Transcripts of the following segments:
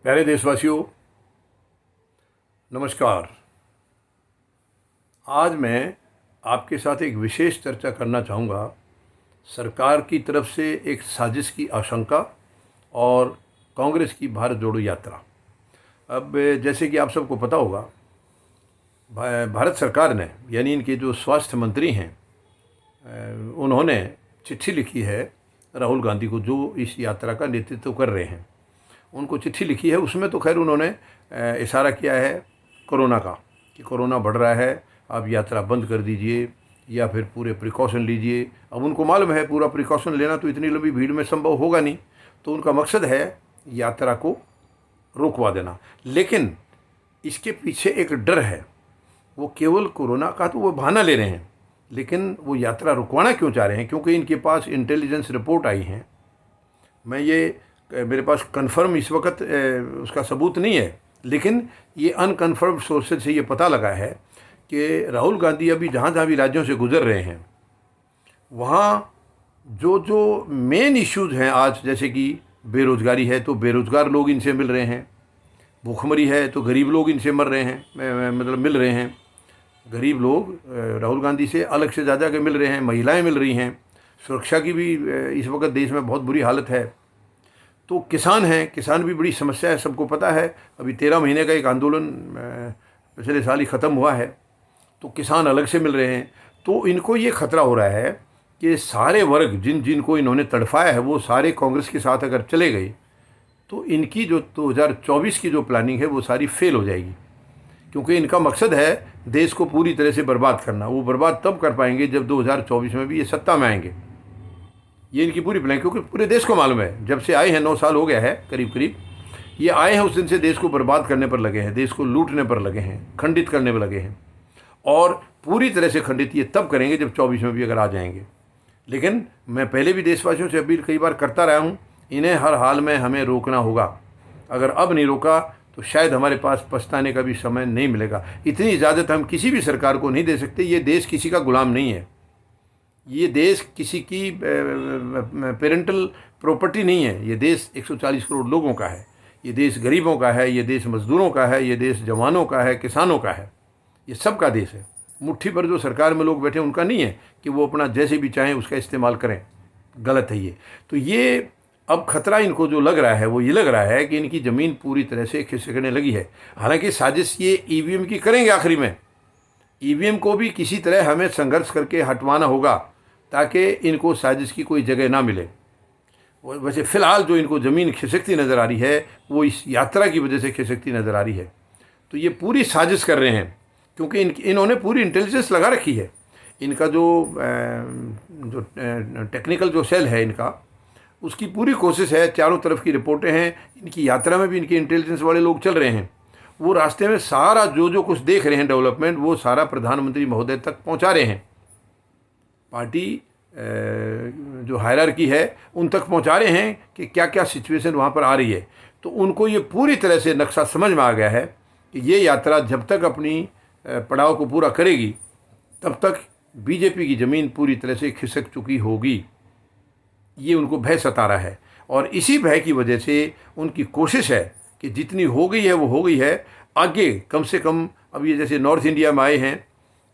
प्यारे देशवासियों, नमस्कार। आज मैं आपके साथ एक विशेष चर्चा करना चाहूँगा। सरकार की तरफ से एक साजिश की आशंका और कांग्रेस की भारत जोड़ो यात्रा। अब जैसे कि आप सबको पता होगा, भारत सरकार ने यानी इनके जो स्वास्थ्य मंत्री हैं, उन्होंने चिट्ठी लिखी है राहुल गांधी को, जो इस यात्रा का नेतृत्व कर रहे हैं। उनको चिट्ठी लिखी है। उसमें तो खैर उन्होंने इशारा किया है कोरोना का, कि कोरोना बढ़ रहा है, आप यात्रा बंद कर दीजिए या फिर पूरे प्रिकॉशन लीजिए। अब उनको मालूम है पूरा प्रिकॉशन लेना तो इतनी लंबी भीड़ में संभव होगा नहीं, तो उनका मकसद है यात्रा को रोकवा देना। लेकिन इसके पीछे एक डर है। वो केवल कोरोना का तो वो बहाना ले रहे हैं, लेकिन वो यात्रा रुकवाना क्यों चाह रहे हैं? क्योंकि इनके पास इंटेलिजेंस रिपोर्ट आई हैं। मेरे पास कंफर्म इस वक्त उसका सबूत नहीं है, लेकिन ये अनकन्फर्म सोर्सेज से ये पता लगा है कि राहुल गांधी अभी जहाँ जहाँ भी राज्यों से गुजर रहे हैं, वहाँ जो मेन इश्यूज हैं आज, जैसे कि बेरोज़गारी है तो बेरोज़गार लोग इनसे मिल रहे हैं, भूखमरी है तो गरीब लोग इनसे मर रहे हैं, मतलब मिल रहे हैं। गरीब लोग राहुल गांधी से अलग से ज़्यादा के मिल रहे हैं, महिलाएं मिल रही हैं, सुरक्षा की भी इस वक्त देश में बहुत बुरी हालत है। तो किसान हैं, किसान भी बड़ी समस्या है, सबको पता है। अभी 13 महीने का एक आंदोलन पिछले साल ही ख़त्म हुआ है, तो किसान अलग से मिल रहे हैं। तो इनको ये खतरा हो रहा है कि सारे वर्ग जिनको इन्होंने तड़फाया है, वो सारे कांग्रेस के साथ अगर चले गए तो इनकी जो 2024 की जो प्लानिंग है वो सारी फेल हो जाएगी। क्योंकि इनका मकसद है देश को पूरी तरह से बर्बाद करना। वो बर्बाद तब कर पाएंगे जब 2024 में भी ये सत्ता में आएंगे। ये इनकी पूरी प्लान, क्योंकि पूरे देश को मालूम है, जब से आए हैं 9 साल हो गया है करीब करीब, ये आए हैं उस दिन से देश को बर्बाद करने पर लगे हैं, देश को लूटने पर लगे हैं, खंडित करने पर लगे हैं। और पूरी तरह से खंडित ये तब करेंगे जब 24 में भी अगर आ जाएंगे। लेकिन मैं पहले भी देशवासियों से अपील कई बार करता रहा हूँ, इन्हें हर हाल में हमें रोकना होगा। अगर अब नहीं रोका तो शायद हमारे पास पछताने का भी समय नहीं मिलेगा। इतनी इजाज़त हम किसी भी सरकार को नहीं दे सकते। ये देश किसी का गुलाम नहीं है, ये देश किसी की पेरेंटल प्रॉपर्टी नहीं है। ये देश 140 करोड़ लोगों का है, ये देश गरीबों का है, ये देश मज़दूरों का है, ये देश जवानों का है, किसानों का है, ये सबका देश है। मुट्ठी पर जो सरकार में लोग बैठे उनका नहीं है कि वो अपना जैसे भी चाहें उसका इस्तेमाल करें। गलत है ये। तो ये अब खतरा इनको जो लग रहा है वो ये लग रहा है कि इनकी ज़मीन पूरी तरह से खिसकने लगी है। हालांकि साजिश ये ईवीएम की करेंगे। आखिरी में ईवीएम को भी किसी तरह हमें संघर्ष करके हटवाना होगा ताकि इनको साजिश की कोई जगह ना मिले। वैसे फ़िलहाल जो इनको ज़मीन खिसकती नज़र आ रही है वो इस यात्रा की वजह से खिसकती नज़र आ रही है। तो ये पूरी साजिश कर रहे हैं, क्योंकि इन्होंने पूरी इंटेलिजेंस लगा रखी है। इनका जो टेक्निकल जो सेल है इनका, उसकी पूरी कोशिश है। चारों तरफ की रिपोर्टें हैं। इनकी यात्रा में भी इनके इंटेलिजेंस वाले लोग चल रहे हैं। वो रास्ते में सारा जो कुछ देख रहे हैं डेवलपमेंट, वो सारा प्रधानमंत्री महोदय तक पहुंचा रहे हैं। पार्टी जो हायरार्की है उन तक पहुंचा रहे हैं कि क्या क्या सिचुएशन वहाँ पर आ रही है। तो उनको ये पूरी तरह से नक्शा समझ में आ गया है कि ये यात्रा जब तक अपनी पड़ाव को पूरा करेगी तब तक बीजेपी की ज़मीन पूरी तरह से खिसक चुकी होगी। ये उनको भय सता रहा है, और इसी भय की वजह से उनकी कोशिश है कि जितनी हो गई है वो हो गई है। आगे कम से कम अब ये जैसे नॉर्थ इंडिया में आए हैं,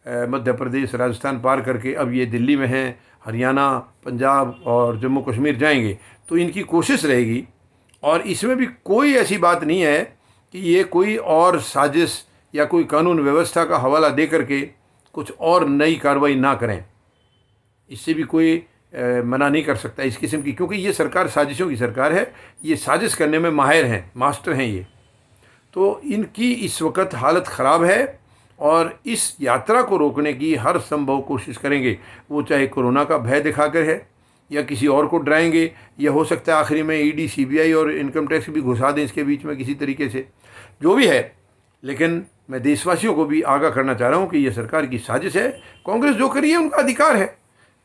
मध्य प्रदेश राजस्थान पार करके अब ये दिल्ली में हैं, हरियाणा, पंजाब और जम्मू कश्मीर जाएंगे। तो इनकी कोशिश रहेगी, और इसमें भी कोई ऐसी बात नहीं है कि ये कोई और साजिश या कोई कानून व्यवस्था का हवाला दे करके कुछ और नई कार्रवाई ना करें। इससे भी कोई मना नहीं कर सकता इस किस्म की, क्योंकि ये सरकार साजिशों की सरकार है। ये साजिश करने में माहिर हैं, मास्टर हैं ये। तो इनकी इस वक्त हालत ख़राब है, और इस यात्रा को रोकने की हर संभव कोशिश करेंगे। वो चाहे कोरोना का भय दिखाकर है या किसी और को डराएंगे, या हो सकता है आखिरी में ईडी, सीबीआई और इनकम टैक्स भी घुसा दें इसके बीच में किसी तरीके से, जो भी है। लेकिन मैं देशवासियों को भी आगाह करना चाह रहा हूँ कि ये सरकार की साजिश है। कांग्रेस जो करी है उनका अधिकार है।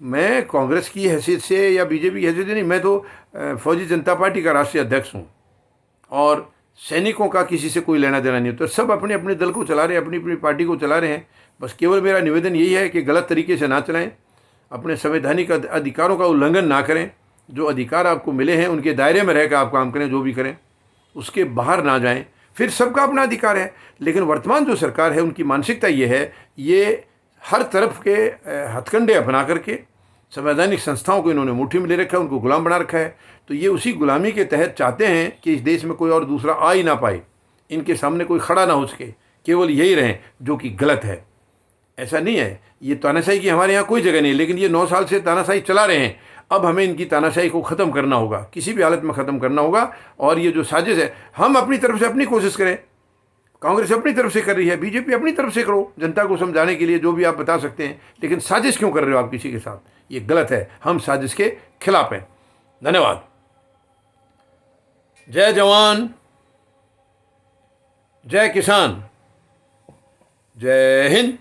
मैं कांग्रेस की हैसियत से या बीजेपी की हैसियत से नहीं, मैं तो फौजी जनता पार्टी का राष्ट्रीय अध्यक्ष हूँ, और सैनिकों का किसी से कोई लेना देना नहीं होता। सब अपने अपने दल को चला रहे हैं, अपनी अपनी पार्टी को चला रहे हैं। बस केवल मेरा निवेदन यही है कि गलत तरीके से ना चलाएं, अपने संवैधानिक अधिकारों का उल्लंघन ना करें। जो अधिकार आपको मिले हैं उनके दायरे में रहकर आप काम करें, जो भी करें उसके बाहर ना जाएं, फिर सबका अपना अधिकार है। लेकिन वर्तमान जो सरकार है उनकी मानसिकता ये है, ये हर तरफ के हथकंडे अपना करके संवैधानिक संस्थाओं को इन्होंने मुट्ठी में ले रखा है, उनको गुलाम बना रखा है। तो ये उसी गुलामी के तहत चाहते हैं कि इस देश में कोई और दूसरा आ ही ना पाए, इनके सामने कोई खड़ा ना हो सके, केवल यही रहें, जो कि गलत है। ऐसा नहीं है, ये तानाशाही की हमारे यहाँ कोई जगह नहीं है, लेकिन ये 9 साल से तानाशाही चला रहे हैं। अब हमें इनकी तानाशाही को ख़त्म करना होगा, किसी भी हालत में ख़त्म करना होगा। और ये जो साजिश है, हम अपनी तरफ से अपनी कोशिश करें, कांग्रेस अपनी तरफ से कर रही है, बीजेपी अपनी तरफ से करो जनता को समझाने के लिए जो भी आप बता सकते हैं, लेकिन साजिश क्यों कर रहे हो आप किसी के साथ? ये गलत है, हम साजिश के खिलाफ हैं। धन्यवाद। जय जवान, जय किसान, जय हिंद।